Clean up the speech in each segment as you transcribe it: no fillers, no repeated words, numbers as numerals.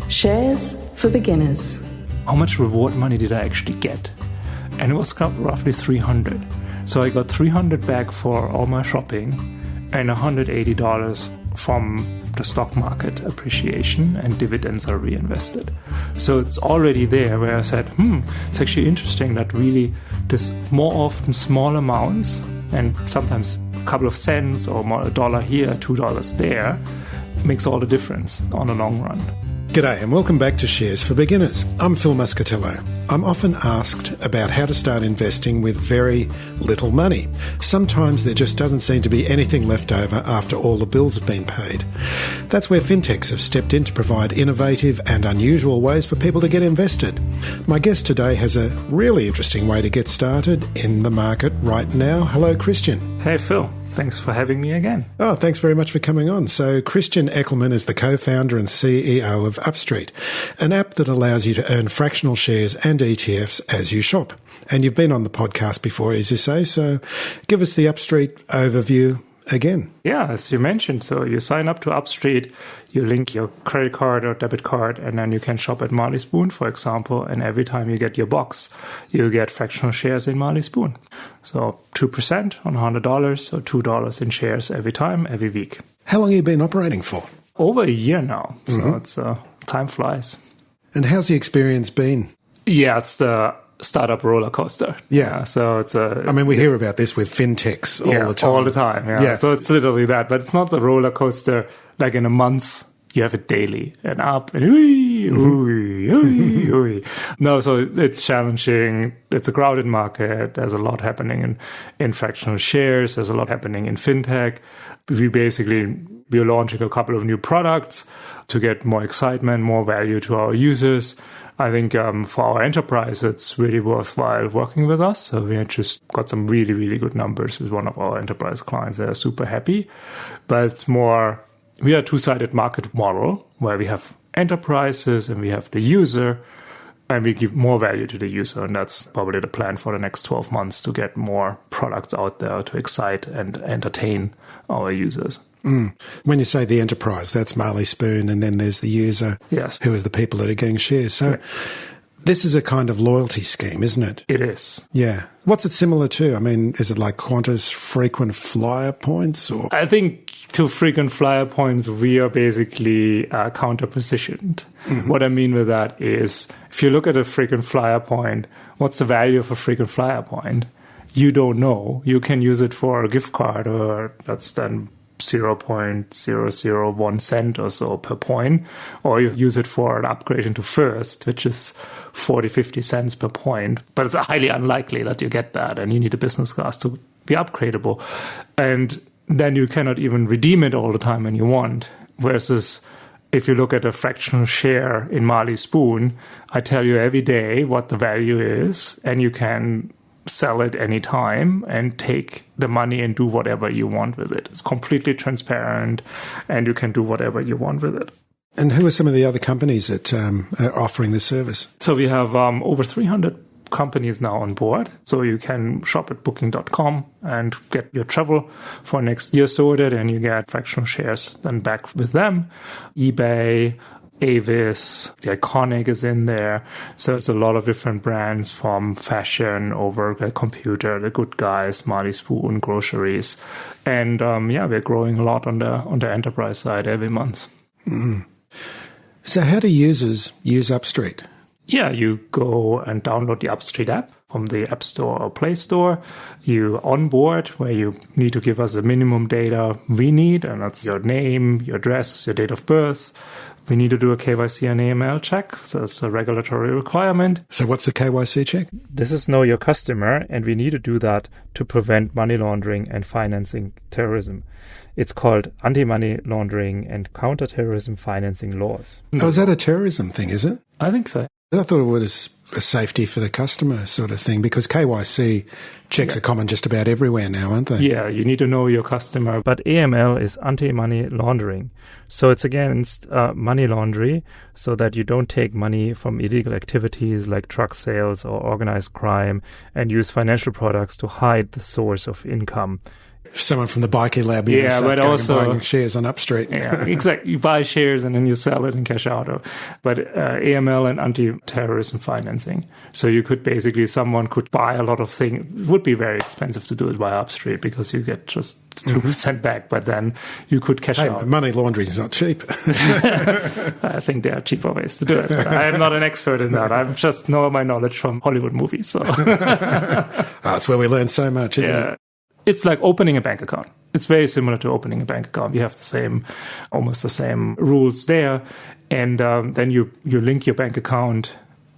Shares for beginners. How much reward money did I actually get? And it was roughly 300. So I got 300 back for all my shopping and $180 from the stock market appreciation, and dividends are reinvested. So it's already there where I said, it's actually interesting that really this more often small amounts and sometimes a couple of cents or more, $1 here, $2 there makes all the difference on the long run. G'day and welcome back to Shares for Beginners. I'm Phil Muscatello. I'm often asked about how to start investing with very little money. Sometimes there just doesn't seem to be anything left over after all the bills have been paid. That's where fintechs have stepped in to provide innovative and unusual ways for people to get invested. My guest today has a really interesting way to get started in the market right now. Hello, Christian. Hey, Phil. Thanks for having me again. Oh, thanks very much for coming on. So Christian Eckelmann is the co-founder and CEO of Upstreet, an app that allows you to earn fractional shares and ETFs as you shop. And you've been on the podcast before, as you say, so give us the Upstreet overview again. Yeah, as you mentioned, so you sign up to Upstreet, you link your credit card or debit card, and then you can shop at Marley Spoon, for example, and every time you get your box, you get fractional shares in Marley Spoon. So 2% on $100, so $2 in shares every time, every week. How long have you been operating for? Over a year now, so it's time flies. And how's the experience been? Yeah, it's the startup roller coaster. Yeah. So it's we hear about this with fintechs all the time. All the time, yeah. So it's literally that, but it's not the roller coaster like in a month. You have it daily and up and No, so it's challenging. It's a crowded market. There's a lot happening in fractional shares. There's a lot happening in fintech. We're launching a couple of new products to get more excitement, more value to our users. I think for our enterprise, it's really worthwhile working with us. So we just got some really, really good numbers with one of our enterprise clients. They're super happy. But it's more, we are a two-sided market model where we have enterprises and we have the user, and we give more value to the user. And that's probably the plan for the next 12 months to get more products out there to excite and entertain our users. When you say the enterprise, that's Marley Spoon, and then there's the user, yes, who are the people that are getting shares. So this is a kind of loyalty scheme, isn't it? It is. Yeah. What's it similar to? I mean, is it like Qantas frequent flyer points? Or I think to frequent flyer points, we are basically counter-positioned. Mm-hmm. What I mean with that is, if you look at a frequent flyer point, what's the value of a frequent flyer point? You don't know. You can use it for a gift card, or that's then 0.001 cent or so per point, or you use it for an upgrade into First, which is 40-50 cents per point. But it's highly unlikely that you get that, and you need a business class to be upgradable. And then you cannot even redeem it all the time when you want. Versus if you look at a fractional share in Marley Spoon, I tell you every day what the value is, and you can sell it anytime and take the money and do whatever you want with it. It's completely transparent, and you can do whatever you want with it. And who are some of the other companies that are offering this service? So we have over 300 companies now on board. So you can shop at Booking.com and get your travel for next year sorted, and you get fractional shares then back with them. eBay, Avis, the Iconic is in there. So it's a lot of different brands, from fashion over the computer, the Good Guys, Marley Spoon, groceries. And we're growing a lot on the enterprise side every month. Mm. So how do users use Upstreet? Yeah, you go and download the Upstreet app from the App Store or Play Store. You onboard, where you need to give us the minimum data we need, and that's your name, your address, your date of birth. We need to do a KYC and AML check, so it's a regulatory requirement. So what's the KYC check? This is Know Your Customer, and we need to do that to prevent money laundering and financing terrorism. It's called AntiMoney Laundering and Counterterrorism Financing Laws. Oh, is that a terrorism thing, is it? I think so. I thought it was a safety for the customer sort of thing, because KYC checks are common just about everywhere now, aren't they? Yeah, you need to know your customer. But AML is anti-money laundering. So it's against money laundering, so that you don't take money from illegal activities like drug sales or organized crime and use financial products to hide the source of income. Someone from the bikie lab, but also buying shares on Upstreet. Yeah, exactly. You buy shares and then you sell it and cash out. But AML and anti-terrorism financing. So you could basically, someone could buy a lot of things. It would be very expensive to do it via Upstreet because you get just 2% back, but then you could cash out. Money laundering is not cheap. I think there are cheaper ways to do it. But I am not an expert in that. I just know my knowledge from Hollywood movies. So that's where we learn so much, isn't it? It's like opening a bank account. It's very similar to opening a bank account. You have almost the same rules there. And then you link your bank account.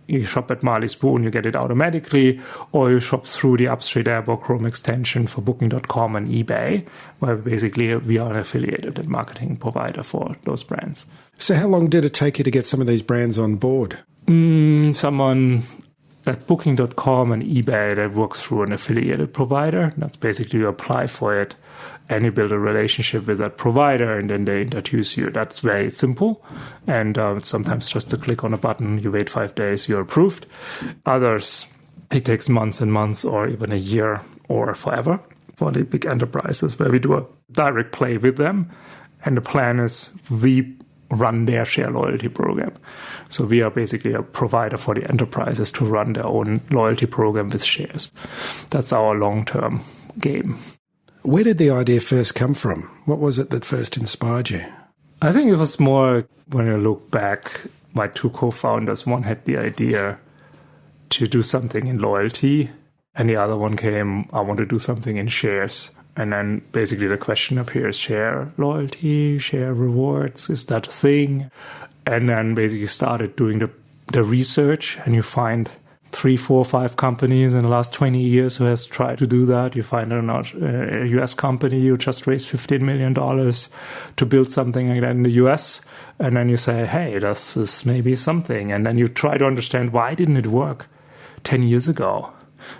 You shop at Marley Spoon, you get it automatically, or you shop through the Upstreet app or Chrome extension for Booking.com and eBay, where basically we are an affiliated marketing provider for those brands. So how long did it take you to get some of these brands on board? Someone at Booking.com and eBay that works through an affiliated provider. That's basically you apply for it and you build a relationship with that provider and then they introduce you. That's very simple. And sometimes just to click on a button, you wait 5 days, you're approved. Others, it takes months and months or even a year or forever for the big enterprises where we do a direct play with them. And the plan is we run their share loyalty program. So we are basically a provider for the enterprises to run their own loyalty program with shares. That's our long-term game. Where did the idea first come from? What was it that first inspired you? I think it was more, when you look back, my two co-founders, one had the idea to do something in loyalty, and the other one came, I want to do something in shares. And then basically the question appears, share loyalty, share rewards, is that a thing? And then basically started doing the research, and you find 3, 4, 5 companies in the last 20 years who has tried to do that. You find a US company who just raised $15 million to build something like that in the US. And then you say, hey, this is maybe something. And then you try to understand, why didn't it work 10 years ago?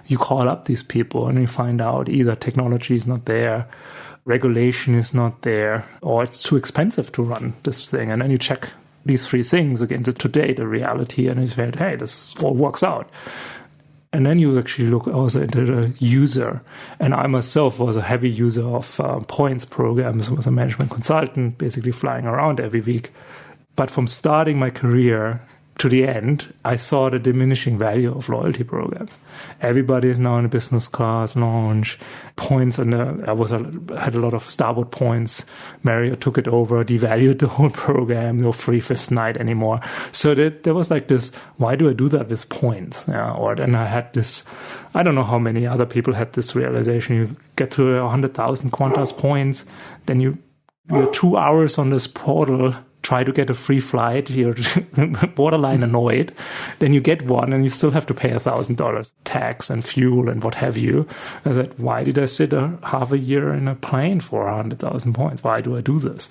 You call up these people and you find out either technology is not there, regulation is not there, or it's too expensive to run this thing. And then you check these 3 things against today, the reality, and you say, hey, this all works out. And then you actually look also into the user. And I myself was a heavy user of points programs, was a management consultant, basically flying around every week. But from starting my career to the end, I saw the diminishing value of loyalty programs. Everybody is now in a business class lounge, points, and I had a lot of Starboard points. Marriott took it over, devalued the whole program, no free fifth night anymore. So there was like this, why do I do that with points? Or then I had this, I don't know how many other people had this realization. You get to 100,000 Qantas points, then you're 2 hours on this portal, try to get a free flight, you're borderline annoyed, then you get one and you still have to pay $1,000 tax and fuel and what have you. I said, why did I sit half a year in a plane for 100,000 points? Why do I do this?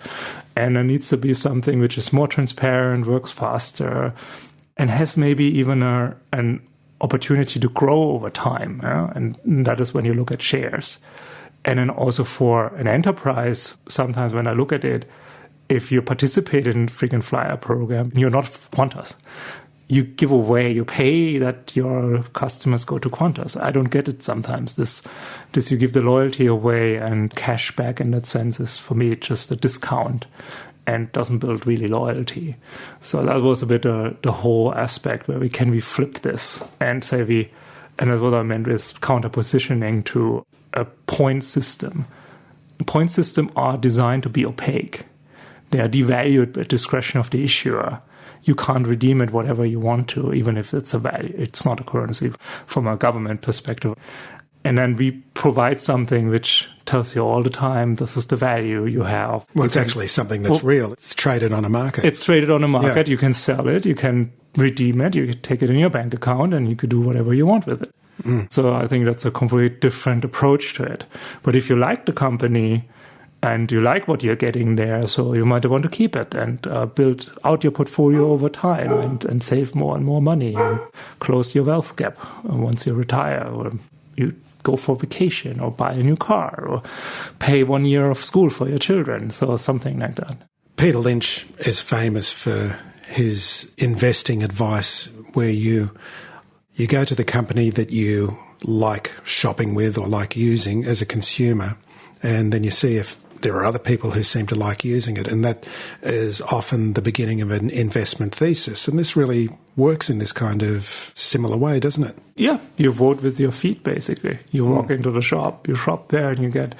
And there needs to be something which is more transparent, works faster, and has maybe even an opportunity to grow over time. And that is when you look at shares. And then also for an enterprise, sometimes when I look at it, if you participate in a frequent flyer program, you're not Qantas. You give away, you pay that your customers go to Qantas. I don't get it sometimes. This you give the loyalty away and cash back in that sense is for me just a discount and doesn't build really loyalty. So that was a bit the whole aspect where we flip this and say and that's what I meant with counter positioning to a point system. Point systems are designed to be opaque. They are devalued at discretion of the issuer. You can't redeem it whatever you want to, even if it's a value. It's not a currency from a government perspective. And then we provide something which tells you all the time, this is the value you have. Well, it's actually something that's real. It's traded on a market. It's traded on a market. Yeah. You can sell it. You can redeem it. You can take it in your bank account and you could do whatever you want with it. So I think that's a completely different approach to it. But if you like the company and you like what you're getting there, so you might want to keep it and build out your portfolio over time and save more and more money and close your wealth gap once you retire, or you go for vacation or buy a new car or pay 1 year of school for your children. So something like that. Peter Lynch is famous for his investing advice where you go to the company that you like shopping with or like using as a consumer, and then you see if there are other people who seem to like using it, and that is often the beginning of an investment thesis. And this really works in this kind of similar way, doesn't it? Yeah, you vote with your feet, basically. You walk into the shop, you shop there, and you get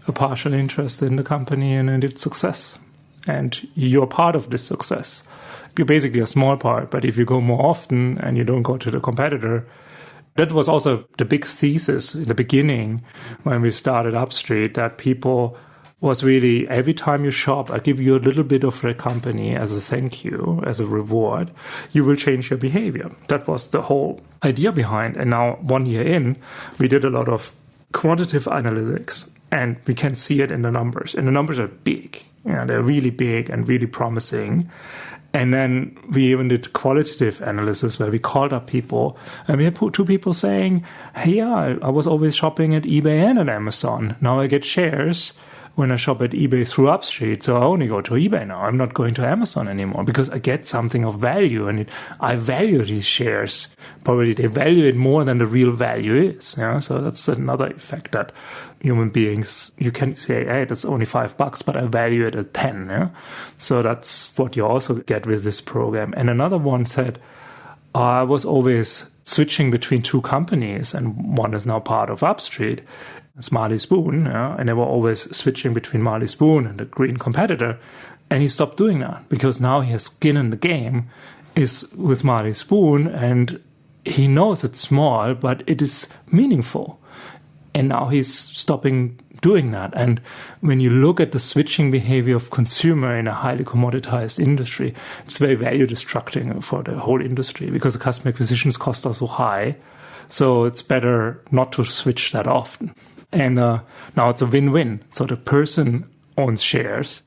a partial interest in the company and in its success. And you're part of this success. You're basically a small part, but if you go more often and you don't go to the competitor, that was also the big thesis in the beginning when we started Upstreet, that people was really, every time you shop, I give you a little bit of the company as a thank you, as a reward, you will change your behavior. That was the whole idea behind. And now 1 year in, we did a lot of quantitative analytics, and we can see it in the numbers. And the numbers are big. They're really big and really promising. And then we even did qualitative analysis where we called up people, and we had 2 people saying, hey, yeah, I was always shopping at eBay and at Amazon. Now I get shares when I shop at eBay through Upstreet, so I only go to eBay now. I'm not going to Amazon anymore because I get something of value, and I value these shares. Probably they value it more than the real value is. Yeah? So that's another effect that human beings, you can say, hey, that's only $5, but I value it at 10. Yeah? So that's what you also get with this program. And another one said, I was always switching between 2 companies, and one is now part of Upstreet. It's Marley Spoon, and they were always switching between Marley Spoon and the green competitor. And he stopped doing that because now he has skin in the game, is with Marley Spoon, and he knows it's small, but it is meaningful. And now he's stopping doing that. And when you look at the switching behavior of consumer in a highly commoditized industry, it's very value destructing for the whole industry because the customer acquisitions costs are so high. So it's better not to switch that often. And now it's a win-win. So the person owns shares,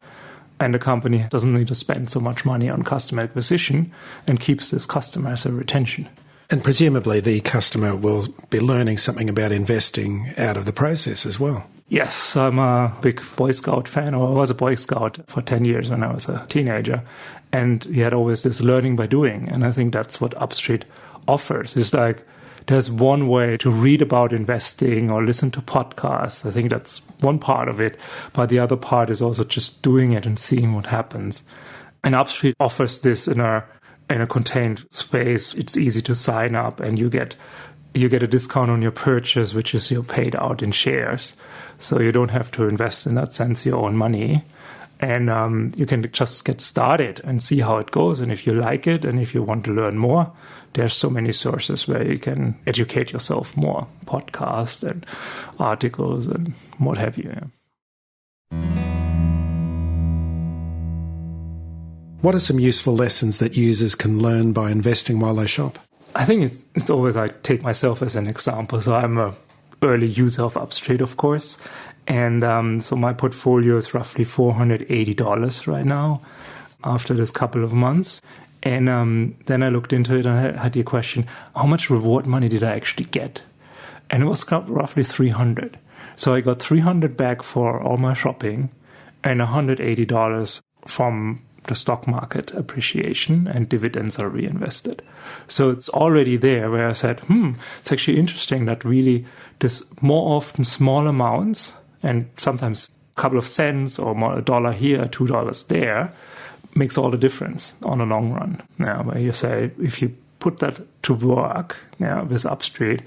and the company doesn't need to spend so much money on customer acquisition and keeps this customer as a retention. And presumably the customer will be learning something about investing out of the process as well. Yes, I'm a big Boy Scout fan, or I was a Boy Scout for 10 years when I was a teenager. And we had always this learning by doing. And I think that's what Upstreet offers. It's like, there's one way to read about investing or listen to podcasts. I think that's one part of it. But the other part is also just doing it and seeing what happens. And Upstreet offers this in a contained space. It's easy to sign up, and you get a discount on your purchase, which is you're paid out in shares. So you don't have to invest in that sense your own money. And you can just get started and see how it goes. And if you like it and if you want to learn more, there's so many sources where you can educate yourself more, podcasts and articles and what have you. Yeah. What are some useful lessons that users can learn by investing while they shop? I think it's always, I take myself as an example. So I'm an early user of Upstreet, of course. And so my portfolio is roughly $480 right now after this couple of months. And then I looked into it and I had the question, how much reward money did I actually get? And it was roughly $300. So I got $300 back for all my shopping and $180 from the stock market appreciation, and dividends are reinvested. So it's already there where I said, it's actually interesting that really this more often small amounts, and sometimes a couple of cents or more, $1 here, $2 there, makes all the difference on the long run. Now, where you say, if you put that to work with Upstreet,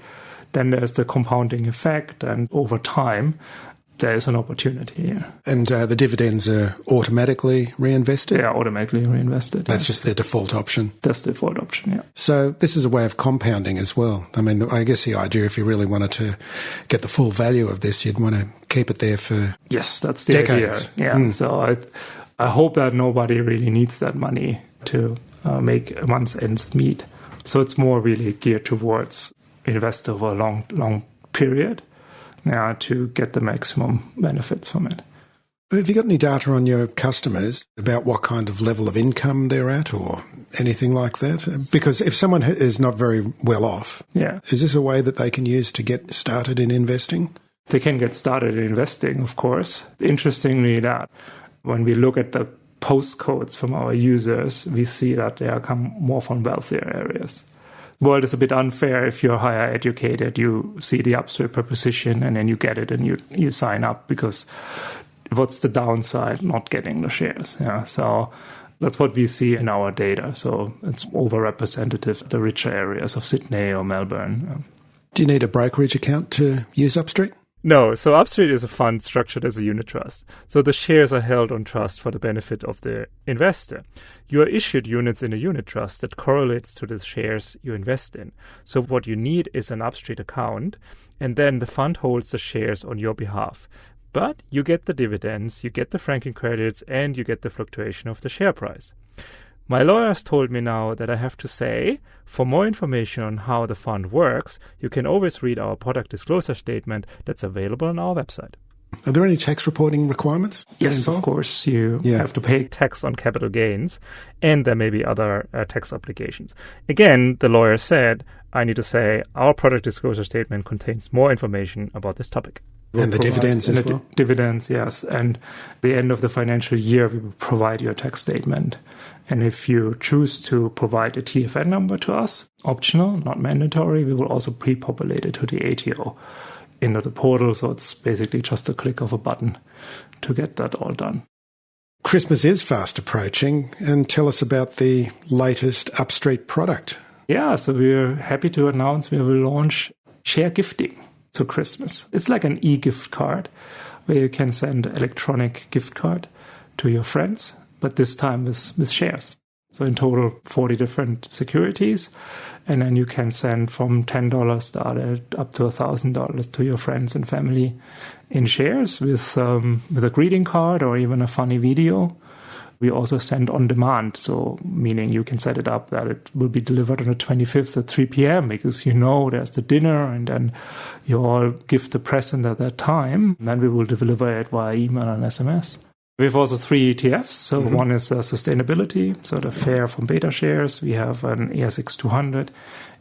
then there's the compounding effect, and over time, there is an opportunity here. And the dividends are automatically reinvested? They are automatically reinvested. That's just their default option? That's the default option, yeah. So this is a way of compounding as well. I mean, I guess the idea, if you really wanted to get the full value of this, you'd want to keep it there for yes, that's the decades. Idea. Yeah. So I hope that nobody really needs that money to make a month's ends meet. So it's more really geared towards invest over a long period. To get the maximum benefits from it. Have you got any data on your customers about what kind of level of income they're at or anything like that? Because if someone is not very well off, is this a way that they can use to get started in investing? They can get started in investing, of course. Interestingly, that when we look at the postcodes from our users, we see that they come more from wealthier areas. world is a bit unfair. If you're higher educated, you see the Upstreet proposition and then you get it and you sign up, because what's the downside not getting the shares? Yeah, so that's what we see in our data. So it's overrepresentative, the richer areas of Sydney or Melbourne. Do you need a brokerage account to use Upstreet? No, so Upstreet is a fund structured as a unit trust. So the shares are held on trust for the benefit of the investor. You are issued units in a unit trust that correlates to the shares you invest in. So what you need is an Upstreet account, and then the fund holds the shares on your behalf. But you get the dividends, you get the franking credits, and you get the fluctuation of the share price. My lawyers told me now that I have to say, for more information on how the fund works, you can always read our product disclosure statement that's available on our website. Are there any tax reporting requirements? Yes, of course. You have to pay tax on capital gains, and there may be other tax obligations. Again, the lawyer said, I need to say, our product disclosure statement contains more information about this topic. And the dividends as well? Dividends, yes. And at the end of the financial year, we will provide you a tax statement. And if you choose to provide a TFN number to us, optional, not mandatory, we will also pre-populate it to the ATO into the portal. So it's basically just a click of a button to get that all done. Christmas is fast approaching, and tell us about the latest Upstreet product. Yeah, so we're happy to announce we will launch share gifting to Christmas. It's like an e-gift card where you can send electronic gift card to your friends, but this time with shares. So in total, 40 different securities. And then you can send from $10 started up to $1,000 to your friends and family in shares with a greeting card or even a funny video. We also send on demand, so meaning you can set it up that it will be delivered on the 25th at 3 p.m. because you know there's the dinner and then you all give the present at that time. And then we will deliver it via email and SMS. We have also 3 ETFs. So one is sustainability, so the FAIR from Beta Shares. We have an ASX 200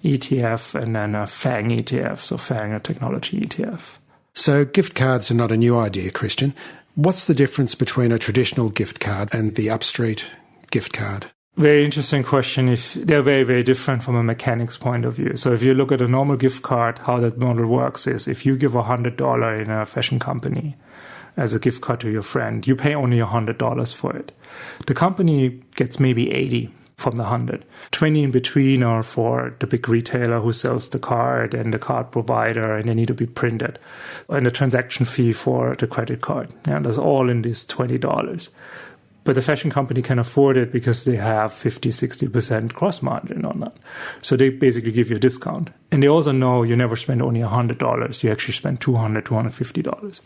ETF and then a FANG ETF, so FANG, a technology ETF. So gift cards are not a new idea, Christian. What's the difference between a traditional gift card and the Upstreet gift card? Very interesting question. They're very, very different from a mechanics point of view. So if you look at a normal gift card, how that model works is if you give $100 in a fashion company as a gift card to your friend, you pay only $100 for it. The company gets maybe 80 from the 100. 20 in between are for the big retailer who sells the card and the card provider, and they need to be printed. And the transaction fee for the credit card. And that's all in this $20. But the fashion company can afford it because they have 50-60% gross margin on that. So they basically give you a discount. And they also know you never spend only $100. You actually spend $200, $250.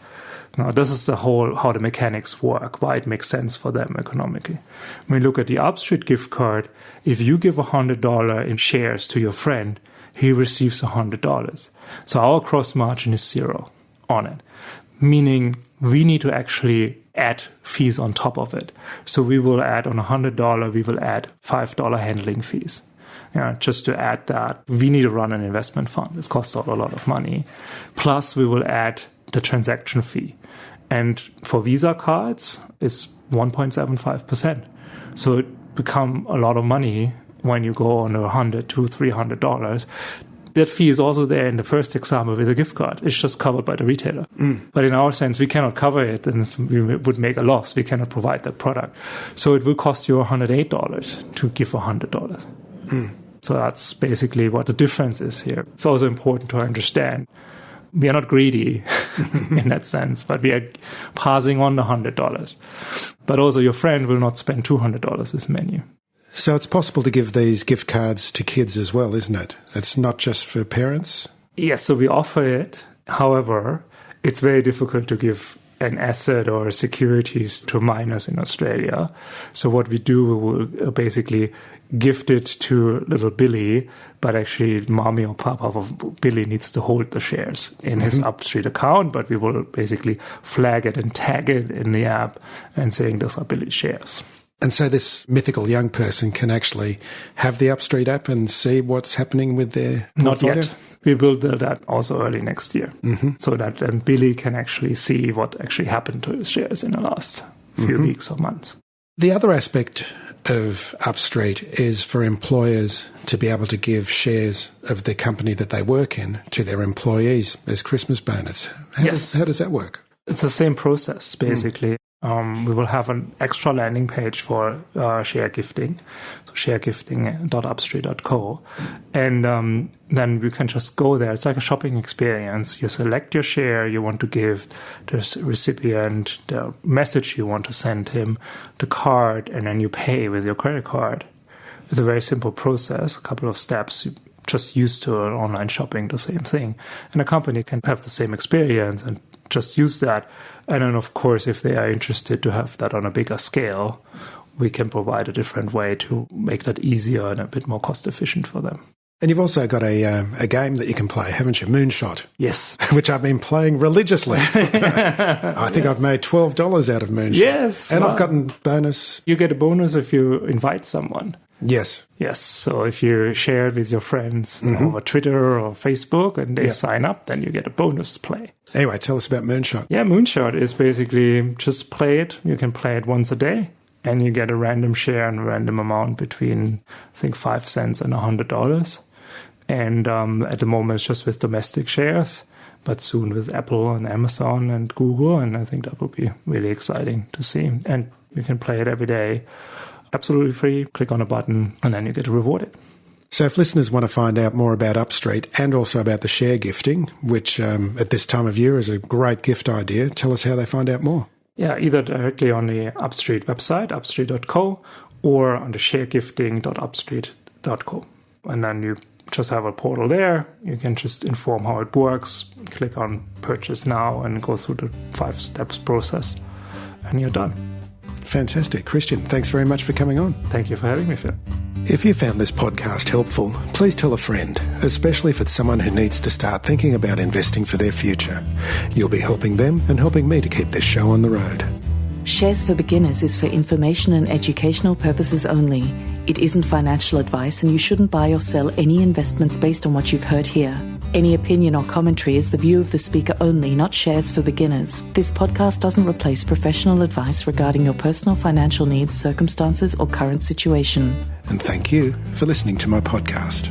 Now, this is the whole how the mechanics work, why it makes sense for them economically. When we look at the Upstreet gift card, if you give $100 in shares to your friend, he receives $100. So our gross margin is 0 on it, meaning we need to actually add fees on top of it. So we will add on $100, we will add $5 handling fees. Just to add that, we need to run an investment fund. This costs a lot of money. Plus, we will add the transaction fee. And for Visa cards, it's 1.75%. So it becomes a lot of money when you go on $100 to $300. That fee is also there in the first example with a gift card. It's just covered by the retailer. But in our sense, we cannot cover it and we would make a loss. We cannot provide that product. So it will cost you $108 to give $100. So that's basically what the difference is here. It's also important to understand. We are not greedy in that sense, but we are passing on the $100. But also your friend will not spend $200 this menu. So it's possible to give these gift cards to kids as well, isn't it? It's not just for parents? Yes, so we offer it. However, it's very difficult to give an asset or securities to minors in Australia. So what we do, we will basically gift it to little Billy, but actually mommy or papa of Billy needs to hold the shares in his Upstreet account, but we will basically flag it and tag it in the app and saying those are Billy's shares. And so this mythical young person can actually have the Upstreet app and see what's happening with their portfolio? Not yet. We will do that also early next year, so that then Billy can actually see what actually happened to his shares in the last few weeks or months. The other aspect of Upstreet is for employers to be able to give shares of the company that they work in to their employees as Christmas bonus. How does that work? It's the same process, basically. We will have an extra landing page for share gifting, so sharegifting.upstreet.co. And then you can just go there. It's like a shopping experience. You select your share you want to give, the recipient, the message you want to send him, the card, and then you pay with your credit card. It's a very simple process, a couple of steps. You're just used to online shopping, the same thing. And a company can have the same experience and just use that. And then, of course, if they are interested to have that on a bigger scale, we can provide a different way to make that easier and a bit more cost efficient for them. And you've also got a game that you can play, haven't you? Moonshot. Yes. Which I've been playing religiously. I think I've made $12 out of Moonshot. Yes. And I've gotten bonus. You get a bonus if you invite someone. Yes. Yes. So if you share it with your friends over Twitter or Facebook and they sign up, then you get a bonus play. Anyway, tell us about Moonshot. Yeah, Moonshot is basically just play it. You can play it once a day and you get a random share and a random amount between, I think, 5 cents and $100. And at the moment, it's just with domestic shares, but soon with Apple and Amazon and Google. And I think that would be really exciting to see. And you can play it every day. Absolutely free. Click on a button and then you get rewarded. So if listeners want to find out more about Upstreet and also about the share gifting, which at this time of year is a great gift idea, tell us how they find out more. Yeah, either directly on the Upstreet website, upstreet.co, or on the sharegifting.upstreet.co. And then you just have a portal there. You can just inform how it works, click on purchase now and go through the 5 steps process and you're done. Fantastic. Christian, thanks very much for coming on. Thank you for having me, Phil. If you found this podcast helpful, please tell a friend, especially if it's someone who needs to start thinking about investing for their future. You'll be helping them and helping me to keep this show on the road. Shares for Beginners is for information and educational purposes only. It isn't financial advice and you shouldn't buy or sell any investments based on what you've heard here. Any opinion or commentary is the view of the speaker only, not Shares for Beginners. This podcast doesn't replace professional advice regarding your personal financial needs, circumstances, or current situation. And thank you for listening to my podcast.